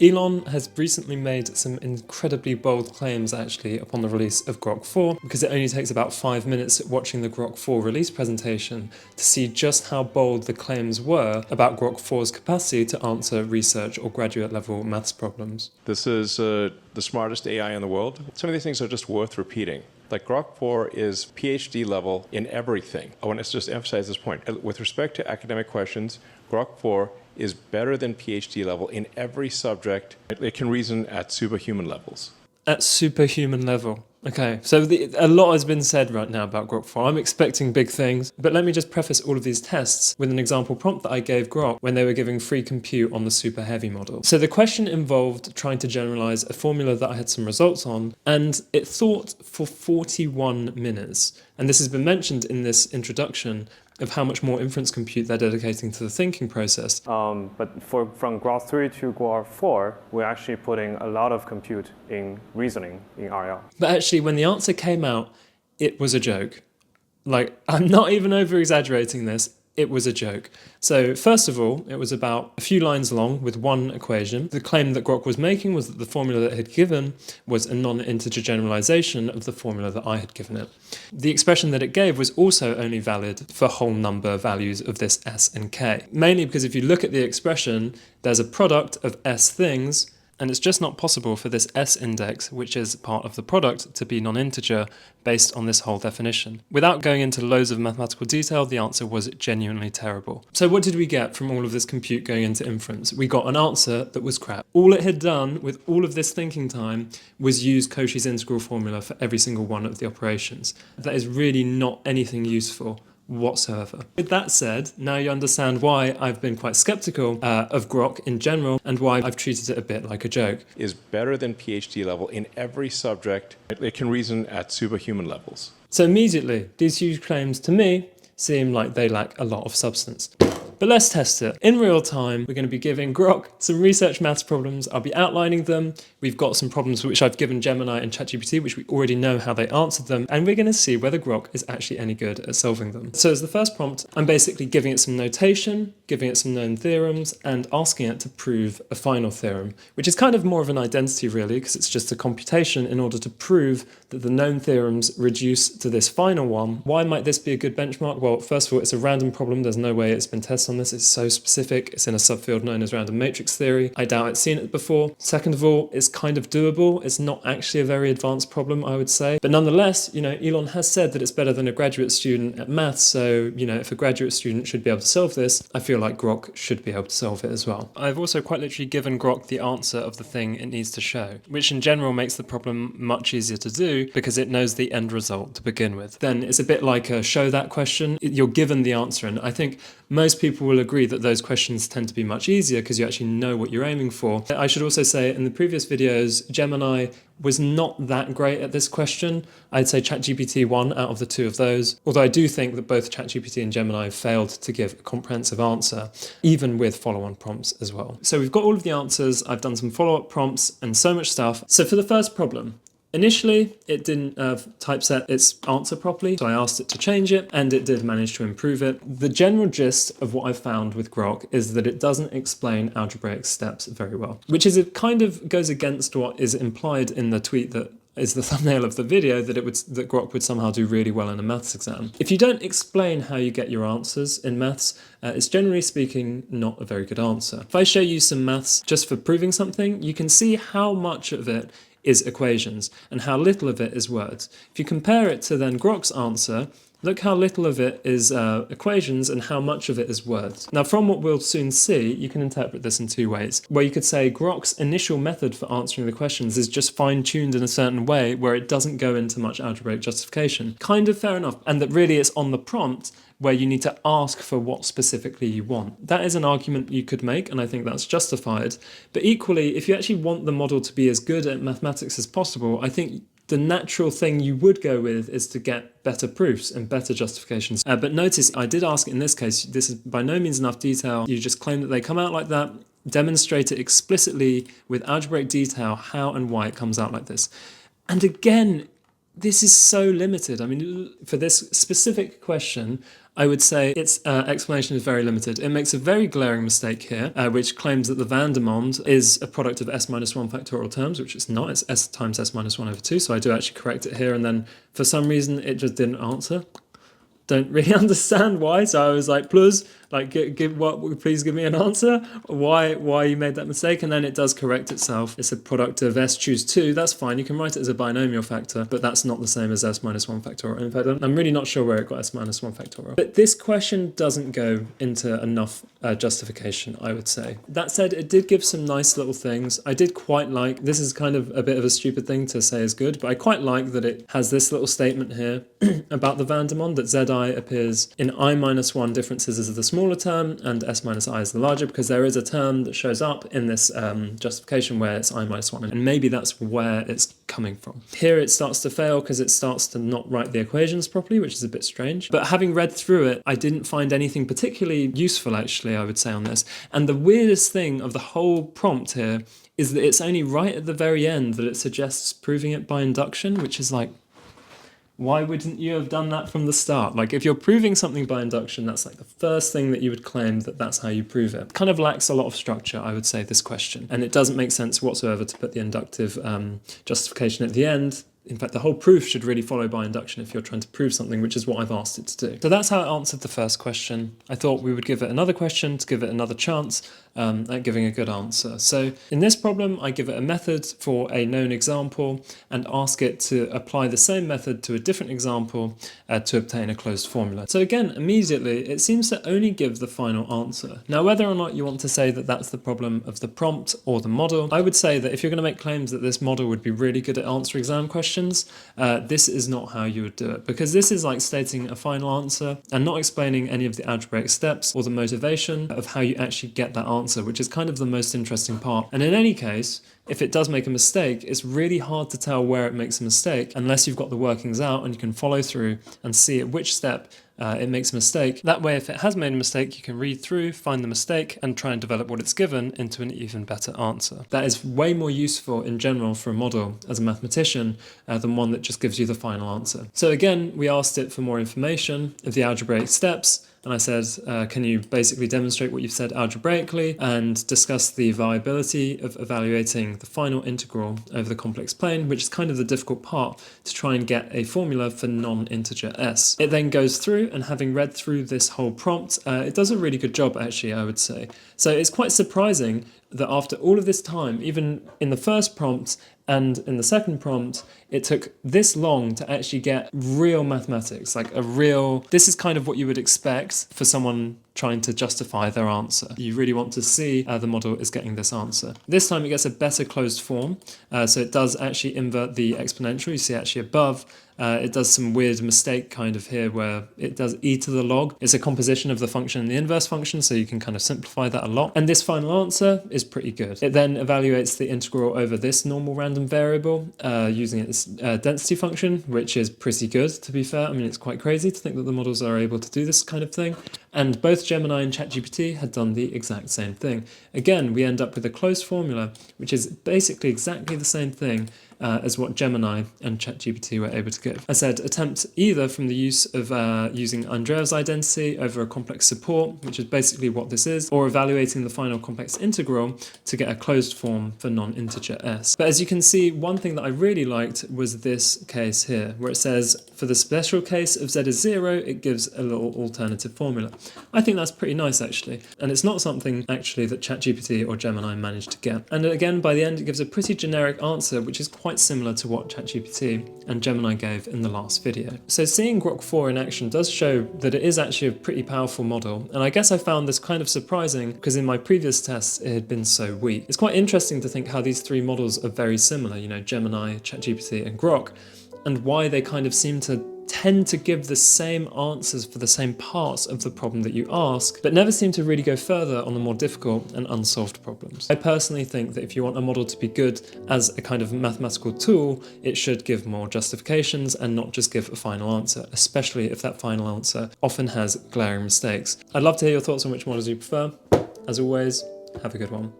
Elon has recently made some incredibly bold claims actually upon the release of Grok 4, because it only takes about 5 minutes watching the Grok 4 release presentation to see just how bold the claims were about Grok 4's capacity to answer research or graduate level maths problems. This is the smartest AI in the world. Some of these things are just worth repeating. Like Grok 4 is PhD level in everything. I want to just emphasize this point. With respect to academic questions, Grok 4 is better than PhD level in every subject. It can reason at superhuman levels. At superhuman level. Okay, so a lot has been said right now about Grok 4. I'm expecting big things, but let me just preface all of these tests with an example prompt that I gave Grok when they were giving free compute on the super heavy model. So the question involved trying to generalize a formula that I had some results on, and it thought for 41 minutes. And this has been mentioned in this introduction of how much more inference compute they're dedicating to the thinking process. But from Grok 3 to Grok 4, we're actually putting a lot of compute in reasoning in RL. But actually, when the answer came out, it was a joke. Like, I'm not even over-exaggerating this. It was a joke. So first of all, it was about a few lines long with one equation. The claim that Grok was making was that the formula that it had given was a non-integer generalization of the formula that I had given it. The expression that it gave was also only valid for whole number values of this s and k. Mainly because if you look at the expression, there's a product of s things, and it's just not possible for this S index, which is part of the product, to be non-integer based on this whole definition. Without going into loads of mathematical detail, the answer was genuinely terrible. So what did we get from all of this compute going into inference? We got an answer that was crap. All it had done with all of this thinking time was use Cauchy's integral formula for every single one of the operations. That is really not anything useful whatsoever. With that said, now you understand why I've been quite skeptical of Grok in general and why I've treated it a bit like a joke. Is better than PhD level in every subject. It can reason at superhuman levels. So immediately, these huge claims to me seem like they lack a lot of substance. But let's test it. In real time, we're going to be giving Grok some research maths problems. I'll be outlining them. We've got some problems which I've given Gemini and ChatGPT, which we already know how they answered them. And we're going to see whether Grok is actually any good at solving them. So as the first prompt, I'm basically giving it some notation, giving it some known theorems, and asking it to prove a final theorem, which is kind of more of an identity really, because it's just a computation in order to prove that the known theorems reduce to this final one. Why might this be a good benchmark? Well, first of all, it's a random problem. There's no way it's been tested on this. It's so specific. It's in a subfield known as random matrix theory. I doubt it's seen it before. Second of all, it's kind of doable. It's not actually a very advanced problem, I would say. But nonetheless, Elon has said that it's better than a graduate student at maths. So, if a graduate student should be able to solve this, I feel like Grok should be able to solve it as well. I've also quite literally given Grok the answer of the thing it needs to show, which in general makes the problem much easier to do because it knows the end result to begin with. Then it's a bit like a show that question. You're given the answer, and I think most people will agree that those questions tend to be much easier because you actually know what you're aiming for. I should also say in the previous videos, Gemini was not that great at this question. I'd say ChatGPT won out of the two of those, although I do think that both ChatGPT and Gemini failed to give a comprehensive answer, even with follow-on prompts as well. So we've got all of the answers, I've done some follow-up prompts and so much stuff. So for the first problem, initially, it didn't typeset its answer properly, so I asked it to change it, and it did manage to improve it. The general gist of what I've found with Grok is that it doesn't explain algebraic steps very well, which is it kind of goes against what is implied in the tweet that is the thumbnail of the video, that Grok would somehow do really well in a maths exam. If you don't explain how you get your answers in maths, it's generally speaking not a very good answer. If I show you some maths just for proving something, you can see how much of it is equations and how little of it is words. If you compare it to then Grok's answer, look how little of it is equations and how much of it is words. Now, from what we'll soon see, you can interpret this in two ways, where you could say Grok's initial method for answering the questions is just fine-tuned in a certain way where it doesn't go into much algebraic justification. Kind of fair enough. And that really it's on the prompt where you need to ask for what specifically you want. That is an argument you could make, and I think that's justified. But equally, if you actually want the model to be as good at mathematics as possible, I think the natural thing you would go with is to get better proofs and better justifications. But notice, I did ask in this case, this is by no means enough detail. You just claim that they come out like that, demonstrate it explicitly with algebraic detail how and why it comes out like this. And again, this is so limited. I mean, for this specific question, I would say its explanation is very limited. It makes a very glaring mistake here, which claims that the Vandermonde is a product of s minus 1 factorial terms, which it's not. It's s times s minus 1 over 2. So I do actually correct it here, and then for some reason it just didn't answer. Don't really understand why, so I was like, please, like, please give me an answer. Why you made that mistake? And then it does correct itself. It's a product of s choose 2. That's fine. You can write it as a binomial factor, but that's not the same as s minus 1 factorial. In fact, I'm really not sure where it got s minus 1 factorial. But this question doesn't go into enough justification, I would say. That said, it did give some nice little things. I did quite like, this is kind of a bit of a stupid thing to say is good, but I quite like that it has this little statement here about the Vandermonde, that zi appears in I minus 1 differences as the smaller term and s minus I is the larger, because there is a term that shows up in this justification where it's I minus 1, and maybe that's where it's coming from. Here it starts to fail because it starts to not write the equations properly, which is a bit strange. But having read through it, I didn't find anything particularly useful, actually, I would say, on this. And the weirdest thing of the whole prompt here is that it's only right at the very end that it suggests proving it by induction, which is like, why wouldn't you have done that from the start? Like, if you're proving something by induction, that's like the first thing that you would claim that that's how you prove it. Kind of lacks a lot of structure, I would say, this question. And it doesn't make sense whatsoever to put the inductive justification at the end. In fact, the whole proof should really follow by induction if you're trying to prove something, which is what I've asked it to do. So that's how it answered the first question. I thought we would give it another question to give it another chance at giving a good answer. So in this problem, I give it a method for a known example and ask it to apply the same method to a different example to obtain a closed formula. So again, immediately, it seems to only give the final answer. Now, whether or not you want to say that that's the problem of the prompt or the model, I would say that if you're going to make claims that this model would be really good at answering exam questions, this is not how you would do it, because this is like stating a final answer and not explaining any of the algebraic steps or the motivation of how you actually get that answer, which is kind of the most interesting part. And in any case, if it does make a mistake, it's really hard to tell where it makes a mistake unless you've got the workings out and you can follow through and see at which step it makes a mistake. That way, if it has made a mistake, you can read through, find the mistake, and try and develop what it's given into an even better answer. That is way more useful in general for a model as a mathematician than one that just gives you the final answer. So again, we asked it for more information of the algebraic steps, and I said, can you basically demonstrate what you've said algebraically and discuss the viability of evaluating the final integral over the complex plane, which is kind of the difficult part to try and get a formula for non-integer s. It then goes through, and having read through this whole prompt, it does a really good job, actually, I would say. So it's quite surprising that after all of this time, even in the first prompt and in the second prompt, it took this long to actually get real mathematics, like a real, this is kind of what you would expect for someone trying to justify their answer. You really want to see the model is getting this answer. This time it gets a better closed form, so it does actually invert the exponential, you see actually above. It does some weird mistake kind of here where it does e to the log. It's a composition of the function and the inverse function, so you can kind of simplify that a lot. And this final answer is pretty good. It then evaluates the integral over this normal random variable using its density function, which is pretty good, to be fair. I mean, it's quite crazy to think that the models are able to do this kind of thing. And both Gemini and ChatGPT had done the exact same thing. Again, we end up with a closed formula, which is basically exactly the same thing as what Gemini and ChatGPT were able to give. I said attempt either from the use of using Andreev's identity over a complex support, which is basically what this is, or evaluating the final complex integral to get a closed form for non-integer s. But as you can see, one thing that I really liked was this case here, where it says for the special case of z is 0, it gives a little alternative formula. I think that's pretty nice, actually. And it's not something actually that ChatGPT or Gemini managed to get. And again, by the end, it gives a pretty generic answer, which is quite similar to what ChatGPT and Gemini gave in the last video. So seeing Grok 4 in action does show that it is actually a pretty powerful model, and I guess I found this kind of surprising because in my previous tests it had been so weak. It's quite interesting to think how these three models are very similar, you know, Gemini, ChatGPT and Grok, and why they kind of seem to tend to give the same answers for the same parts of the problem that you ask, but never seem to really go further on the more difficult and unsolved problems. I personally think that if you want a model to be good as a kind of mathematical tool, it should give more justifications and not just give a final answer, especially if that final answer often has glaring mistakes. I'd love to hear your thoughts on which models you prefer. As always, have a good one.